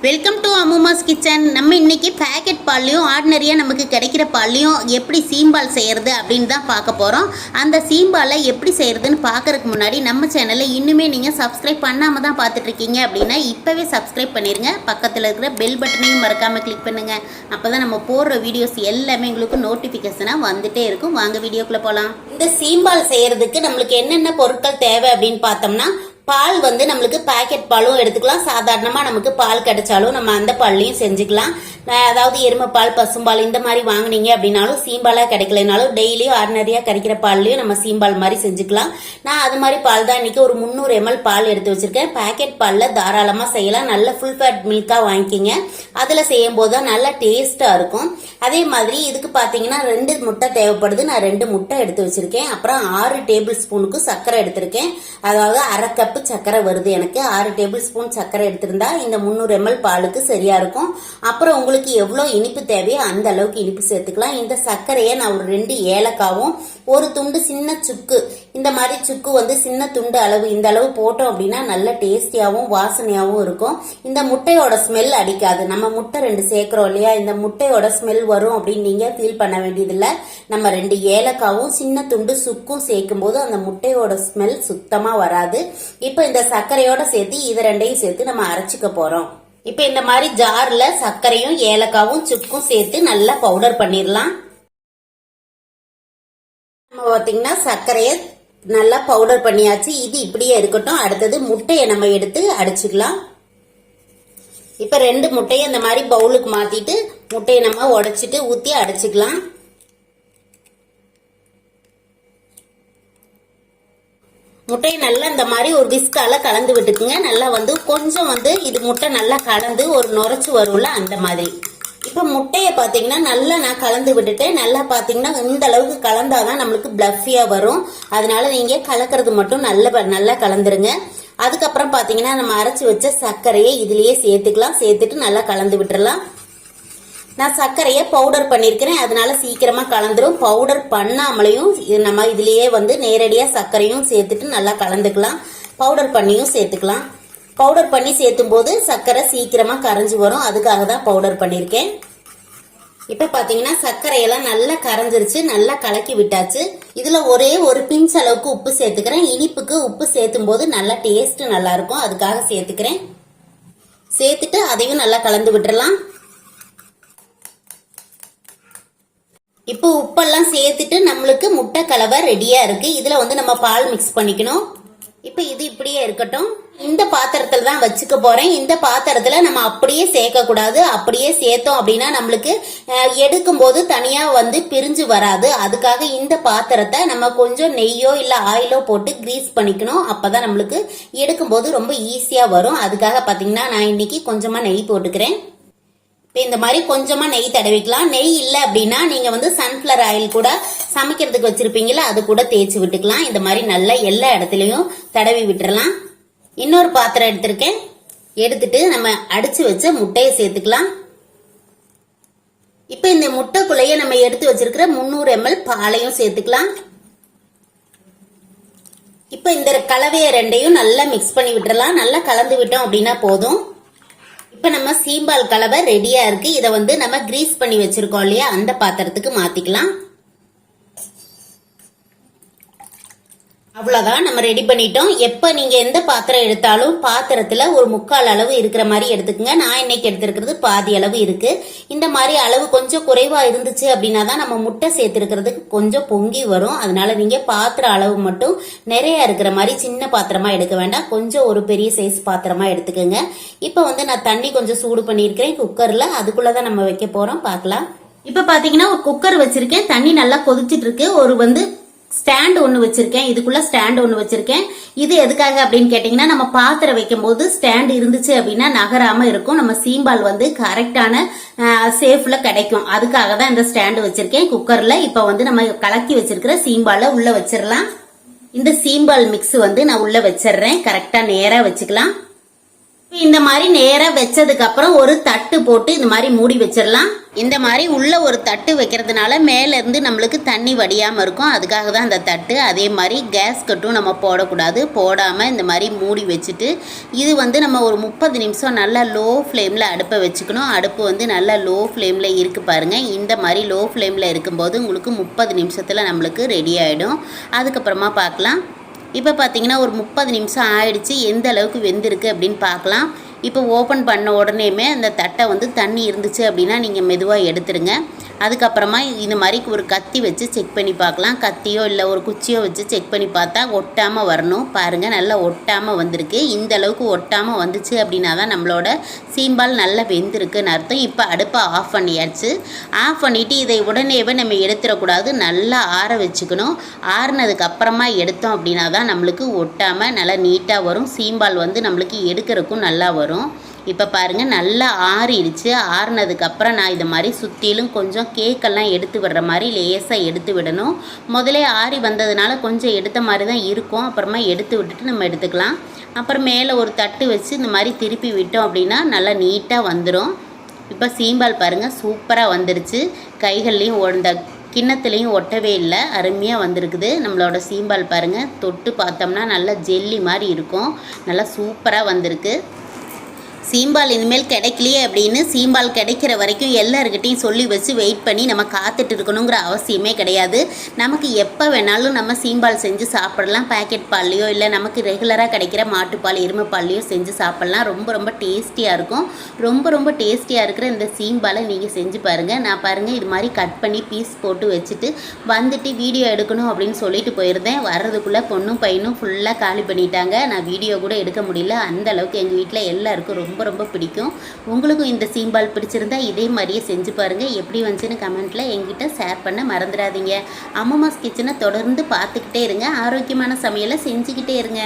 Welcome to அம்மாஸ் kitchen. நம்ம இன்னைக்கு packet பால்லையும் ஆர்டினரியாக நமக்கு கிடைக்கிற பால்லையும் எப்படி சீம்பால் செய்கிறது அப்படின்னு தான் பார்க்க போகிறோம். அந்த சீம்பாலை எப்படி செய்கிறதுன்னு பார்க்கறதுக்கு முன்னாடி நம்ம சேனலை இன்னுமே நீங்கள் சப்ஸ்கிரைப் பண்ணாமல் தான் பார்த்துட்ருக்கீங்க அப்படின்னா இப்போவே சப்ஸ்கிரைப் பண்ணிடுங்க. பக்கத்தில் இருக்கிற பெல் பட்டனையும் மறக்காமல் கிளிக் பண்ணுங்கள். அப்போ தான் நம்ம போடுற வீடியோஸ் எல்லாமே உங்களுக்கு நோட்டிஃபிகேஷனாக வந்துகிட்டே இருக்கும். வாங்க வீடியோக்குள்ளே போகலாம். இந்த சீம்பால் செய்கிறதுக்கு நம்மளுக்கு என்னென்ன பொருட்கள் தேவை அப்படின்னு பார்த்தோம்னா, பால் வந்து நம்மளுக்கு பாக்கெட் பாலும் எடுத்துக்கலாம். சாதாரணமா நமக்கு பால் கிடைச்சாலும் நம்ம அந்த பால்லையும் செஞ்சுக்கலாம். அதாவது எருமை பால், பசும்பால் இந்த மாதிரி வாங்கினீங்க அப்படின்னாலும் சீம்பாலா கிடைக்கலனாலும் டெய்லியும் ஆர்டினரியா கிடைக்கிற பால்லையும் நம்ம சீம்பால் மாதிரி செஞ்சுக்கலாம். நான் அது மாதிரி பால் தான் இன்னைக்கு ஒரு 300 ml பால் எடுத்து வச்சிருக்கேன். பாக்கெட் பால்ல தாராளமா செய்யலாம். நல்ல ஃபுல் ஃபேட் மில்கா வாங்கிக்கிங்க. அதுல செய்யும் போது தான் நல்லா டேஸ்டா இருக்கும். அதே மாதிரி இதுக்கு பாத்தீங்கன்னா 2 முட்டை தேவைப்படுது. நான் 2 முட்டை எடுத்து வச்சிருக்கேன். அப்புறம் 6 டேபிள் ஸ்பூனுக்கு சர்க்கரை எடுத்திருக்கேன். அதாவது அரை கப் சக்கரை வருது எனக்கு. 6 டேபிள் ஸ்பூன் சக்கரை எடுத்திருந்தா இந்த 300 ml பாலுக்கு சரியா இருக்கும். அப்புறம் உங்களுக்கு எவ்வளவு இனிப்பு தேவையோ அந்த அளவுக்கு இனிப்பு சேர்த்துக்கலாம். இந்த சர்க்கரையை நான் ஒரு 2 ஏலக்காவும் ஒரு துண்டு சின்ன சுக்கு, இந்த மாதிரி சுக்கு வந்து சின்ன துண்டு அளவு, இந்த அளவு போட்டோம் அப்படின்னா நல்ல டேஸ்டியாவும் வாசனையாவும் இருக்கும். இந்த முட்டையோட ஸ்மெல் அடிக்காது. நம்ம முட்டை 2 சேர்க்கிறோம் இல்லையா, இந்த முட்டையோட ஸ்மெல் வரும் அப்படின்னு நீங்க ஃபீல் பண்ண வேண்டியதில்லை. நம்ம 2 ஏலக்காவும் சின்ன துண்டு சுக்கும் சேர்க்கும் போது அந்த முட்டையோட ஸ்மெல் சுத்தமா வராது. இப்ப இந்த சர்க்கரையோட சேர்த்து இது 2ஐயும் சேர்த்து நம்ம அரைச்சிக்க போறோம். இப்ப இந்த மாதிரி ஜார்ல சர்க்கரையும் ஏலக்காவும் சுக்கும் சேர்த்து நல்லா பவுடர் பண்ணிடலாம். நம்ம பாத்தீங்கன்னா சர்க்கரைய நல்லா பவுடர் பண்ணியாச்சு. இது இப்படியே இருக்கட்டும். அடுத்தது முட்டையை நம்ம எடுத்து அடிச்சுக்கலாம். இப்ப 2 முட்டையை இந்த மாதிரி பவுலுக்கு மாத்திட்டு முட்டையை நம்ம உடைச்சிட்டு ஊத்தி அடிச்சுக்கலாம். முட்டையை நல்லா இந்த மாதிரி ஒரு விஸ்கால கலந்து விட்டுக்குங்க. நல்லா வந்து கொஞ்சம் வந்து இது முட்டை நல்லா கலந்து ஒரு நுரைச்சு வரும்ல அந்த மாதிரி. இப்ப முட்டையை பாத்தீங்கன்னா நல்லா நான் கலந்து விட்டுட்டேன். நல்லா பாத்தீங்கன்னா இந்த அளவுக்கு கலந்தாதான் நம்மளுக்கு பிளஃபியா வரும். அதனால நீங்க கலக்கிறது மட்டும் நல்லா கலந்துருங்க. அதுக்கப்புறம் பாத்தீங்கன்னா நம்ம அரைச்சு வச்ச சர்க்கரையை இதுலயே சேர்த்துக்கலாம். சேர்த்துட்டு நல்லா கலந்து விட்டுறலாம். நான் சர்க்கரையை பவுடர் பண்ணிருக்கிறேன், அதனால சீக்கிரமா கலந்துரும். பவுடர் பண்ணாமலையும் நம்ம இதுலயே வந்து நேரடியா சர்க்கரையும் சேர்த்துட்டு நல்லா கலந்துக்கலாம். பவுடர் பண்ணியும் சேர்த்துக்கலாம். பவுடர் பண்ணி சேர்த்தும் போது சர்க்கரை சீக்கிரமா கரைஞ்சு வரும். அதுக்காக தான் பவுடர் பண்ணிருக்கேன். இப்ப பாத்தீங்கன்னா சர்க்கரையெல்லாம் நல்லா கரைஞ்சிருச்சு. நல்லா கலக்கி விட்டாச்சு. இதுல ஒரே ஒரு பிஞ்ச் அளவுக்கு உப்பு சேர்த்துக்கிறேன். இனிப்புக்கு உப்பு சேர்த்தும் போது நல்லா டேஸ்ட் நல்லா இருக்கும், அதுக்காக சேர்த்துக்கிறேன். சேர்த்துட்டு அதையும் நல்லா கலந்து விட்டுறலாம். இப்போ உப்பெல்லாம் சேர்த்துட்டு நம்மளுக்கு முட்டை கலவை ரெடியா இருக்கு. இதுல வந்து நம்ம பால் மிக்ஸ் பண்ணிக்கணும். இப்ப இது இப்படியே இருக்கட்டும். இந்த பாத்திரத்துல தான் வச்சுக்க போறேன். இந்த பாத்திரத்துல நம்ம அப்படியே சேர்க்க கூடாது. அப்படியே சேர்த்தோம் அப்படின்னா நம்மளுக்கு எடுக்கும் போது தனியா வந்து பிரிஞ்சு வராது. அதுக்காக இந்த பாத்திரத்தை நம்ம கொஞ்சம் நெய்யோ இல்ல ஆயிலோ போட்டு கிரீஸ் பண்ணிக்கணும். அப்பதான் நம்மளுக்கு எடுக்கும் போது ரொம்ப ஈஸியா வரும். அதுக்காக பாத்தீங்கன்னா நான் இன்னைக்கு கொஞ்சமா நெய் போட்டுக்கிறேன். இந்த மாதிரி கொஞ்சமா நெய் தடவிக்கலாம். நெய் இல்லை அப்படின்னா நீங்க வந்து சன்ஃபிளவர் ஆயில் கூட சமைக்கிறதுக்கு வச்சிருப்பீங்களா, அது கூட தேய்ச்சி விட்டுக்கலாம். இந்த மாதிரி நல்லா எல்லா இடத்துலயும் தடவி விட்டுறலாம். இன்னொரு பாத்திரம் எடுத்திருக்கேன். எடுத்துட்டு நம்ம அடிச்சு வச்ச முட்டையை சேர்த்துக்கலாம். இப்ப இந்த முட்டைக்குள்ளைய நம்ம எடுத்து வச்சிருக்கிற 300 ml பாலையும் சேர்த்துக்கலாம். இப்ப இந்த கலவையை 2ஐயும் நல்லா மிக்ஸ் பண்ணி விட்டுறலாம். நல்லா கலந்து விட்டோம் அப்படின்னா போதும். இப்ப நம்ம சீம்பால் கலவை ரெடியா இருக்கு. இதை வந்து நம்ம கிரீஸ் பண்ணி வச்சிருக்கோம் இல்லையா, அந்த பாத்திரத்துக்கு மாத்திக்கலாம். அவ்வளவுதான், நம்ம ரெடி பண்ணிட்டோம். எப்ப நீங்க எந்த பாத்திரம் எடுத்தாலும் பாத்திரத்துல ஒரு 3/4 அளவு இருக்கிற மாதிரி எடுத்துக்கங்க. நான் இன்னைக்கு எடுத்திருக்கிறது பாதி அளவு இருக்கு. இந்த மாதிரி அளவு கொஞ்சம் குறைவா இருந்துச்சு அப்படின்னா தான் நம்ம முட்டை சேர்த்திருக்கிறதுக்கு கொஞ்சம் பொங்கி வரும். அதனால நீங்க பாத்திர அளவு மட்டும் நிறைய இருக்கிற மாதிரி சின்ன பாத்திரமா எடுக்க வேண்டாம். கொஞ்சம் ஒரு பெரிய சைஸ் பாத்திரமா எடுத்துக்கோங்க. இப்ப வந்து நான் தண்ணி கொஞ்சம் சூடு பண்ணிருக்கிறேன் குக்கர்ல. அதுக்குள்ளதான் நம்ம வைக்க போறோம், பார்க்கலாம். இப்ப பாத்தீங்கன்னா ஒரு குக்கர் வச்சிருக்கேன். தண்ணி நல்லா கொதிச்சிட்டு இருக்கு. ஒரு வந்து ஸ்டாண்ட் ஒண்ணு வச்சிருக்கேன். இதுக்குள்ள ஸ்டாண்ட் ஒண்ணு வச்சிருக்கேன். இது எதுக்காக அப்படின்னு கேட்டீங்கன்னா, நம்ம பாத்திரம் வைக்கும் போது ஸ்டாண்ட் இருந்துச்சு அப்படின்னா நகராம இருக்கும். நம்ம சீம்பால் வந்து கரெக்டான சேஃப்ல கிடைக்கும். அதுக்காக தான் இந்த ஸ்டாண்ட் வச்சிருக்கேன் குக்கர்ல. இப்ப வந்து நம்ம கலக்கி வச்சிருக்கிற சீம்பால உள்ள வச்சிடலாம். இந்த சீம்பால் மிக்ஸ் வந்து நான் உள்ள வச்சிடுறேன். கரெக்டா நேரா வச்சுக்கலாம். இந்த மாதிரி நேரா வச்சதுக்கு அப்புறம் ஒரு தட்டு போட்டு இந்த மாதிரி மூடி வச்சிடலாம். இந்த மாதிரி உள்ளே ஒரு தட்டு வைக்கிறதுனால மேலேருந்து நம்மளுக்கு தண்ணி வடியாமல் இருக்கும். அதுக்காக தான் அந்த தட்டு. அதே மாதிரி கேஸ் கட்டும் நம்ம போடக்கூடாது. போடாமல் இந்த மாதிரி மூடி வச்சுட்டு இது வந்து நம்ம ஒரு 30 நிமிஷம் நல்லா லோ ஃப்ளேமில் அடுப்பை வச்சுக்கணும். அடுப்பு வந்து நல்லா லோ ஃப்ளேமில் இருக்குது பாருங்கள். இந்த மாதிரி லோ ஃப்ளேமில் இருக்கும்போது உங்களுக்கு 30 நிமிஷத்தில் நம்மளுக்கு ரெடி ஆகிடும். அதுக்கப்புறமா பார்க்கலாம். இப்போ பார்த்தீங்கன்னா ஒரு 30 நிமிஷம் ஆயிடுச்சு. எந்த அளவுக்கு வெந்திருக்கு அப்படின்னு பார்க்கலாம். இப்போ ஓப்பன் பண்ண உடனேயுமே அந்த தட்டை வந்து தண்ணி இருந்துச்சு அப்படின்னா நீங்கள் மெதுவாக எடுத்துருங்க. அதுக்கப்புறமா இந்த மாதிரி ஒரு கத்தி வச்சு செக் பண்ணி பார்க்கலாம். கத்தியோ இல்லை ஒரு குச்சியோ வச்சு செக் பண்ணி பார்த்தா ஒட்டாமல் வரணும். பாருங்கள், நல்லா ஒட்டாமல் வந்திருக்கு. இந்த அளவுக்கு ஒட்டாமல் வந்துச்சு அப்படின்னா தான் நம்மளோட சீம்பால் நல்லா வெந்திருக்குன்னு அர்த்தம். இப்போ அடுப்பை ஆஃப் பண்ணியாச்சு. ஆஃப் பண்ணிவிட்டு இதை உடனேவே நம்ம எடுத்துடக்கூடாது. நல்லா ஆற வச்சுக்கணும். ஆறுனதுக்கப்புறமா எடுத்தோம் அப்படின்னா தான் நம்மளுக்கு ஒட்டாமல் நல்லா நீட்டாக வரும். சீம்பால் வந்து நம்மளுக்கு எடுக்கிறதுக்கும் நல்லா வரும். இப்போ பாருங்கள், நல்லா ஆறிடுச்சு. ஆறுனதுக்கப்புறம் நான் இது மாதிரி சுற்றிலும் கொஞ்சம் கேக்கெல்லாம் எடுத்து விடுற மாதிரி லேசாக எடுத்து விடணும். முதலே ஆறி வந்ததுனால கொஞ்சம் எடுத்த மாதிரி தான் இருக்கும். அப்புறமா எடுத்து விட்டுட்டு நம்ம எடுத்துக்கலாம். அப்புறம் மேலே ஒரு தட்டு வச்சு இந்த மாதிரி திருப்பி விட்டோம் அப்படின்னா நல்லா நீட்டாக வந்துடும். இப்போ சீம்பால் பாருங்கள் சூப்பராக வந்துருச்சு. கைகள்லேயும் இந்த கிண்ணத்துலேயும் ஒட்டவே இல்லை. அருமையாக வந்திருக்குது நம்மளோட சீம்பால் பாருங்கள். தொட்டு பார்த்தோம்னா நல்லா ஜெல்லி மாதிரி இருக்கும். நல்லா சூப்பராக வந்திருக்கு. சீம்பால் இனிமேல் கிடைக்கலையே அப்படின்னு சீம்பால் கிடைக்கிற வரைக்கும் எல்லாருக்கிட்டையும் சொல்லி வச்சு வெயிட் பண்ணி நம்ம காத்துட்டு இருக்கணுங்கிற அவசியமே கிடையாது. நமக்கு எப்போ வேணாலும் நம்ம சீம்பால் செஞ்சு சாப்பிடலாம். பேக்கெட் பால்லையோ இல்லை நமக்கு ரெகுலராக கிடைக்கிற மாட்டுப்பால் எருமைப்பால்லையோ செஞ்சு சாப்பிட்லாம். ரொம்ப ரொம்ப டேஸ்டியாக இருக்கும். ரொம்ப டேஸ்டியாக இருக்கிற இந்த சீம்பாலை நீங்கள் செஞ்சு பாருங்கள். நான் பாருங்கள் இது மாதிரி கட் பண்ணி பீஸ் போட்டு வச்சுட்டு வந்துட்டு வீடியோ எடுக்கணும் அப்படின்னு சொல்லிட்டு போயிருந்தேன். வர்றதுக்குள்ளே பொண்ணும் பையனும் ஃபுல்லாக காலி பண்ணிட்டாங்க. நான் வீடியோ கூட எடுக்க முடியல. அந்த அளவுக்கு எங்கள் வீட்டில் எல்லாருக்கும் ரொம்ப பிடிக்கும். உங்களுக்கும் இந்த சீம்பால் பிடிச்சிருந்தா இதே மாதிரியே செஞ்சு பாருங்கள். எப்படி வந்துச்சுன்னு கமெண்ட்டில் என்கிட்ட ஷேர் பண்ண மறந்துடாதீங்க. அம்மாஸ் கிச்சனை தொடர்ந்து பார்த்துக்கிட்டே இருங்க. ஆரோக்கியமான சமையலை செஞ்சுக்கிட்டே இருங்க.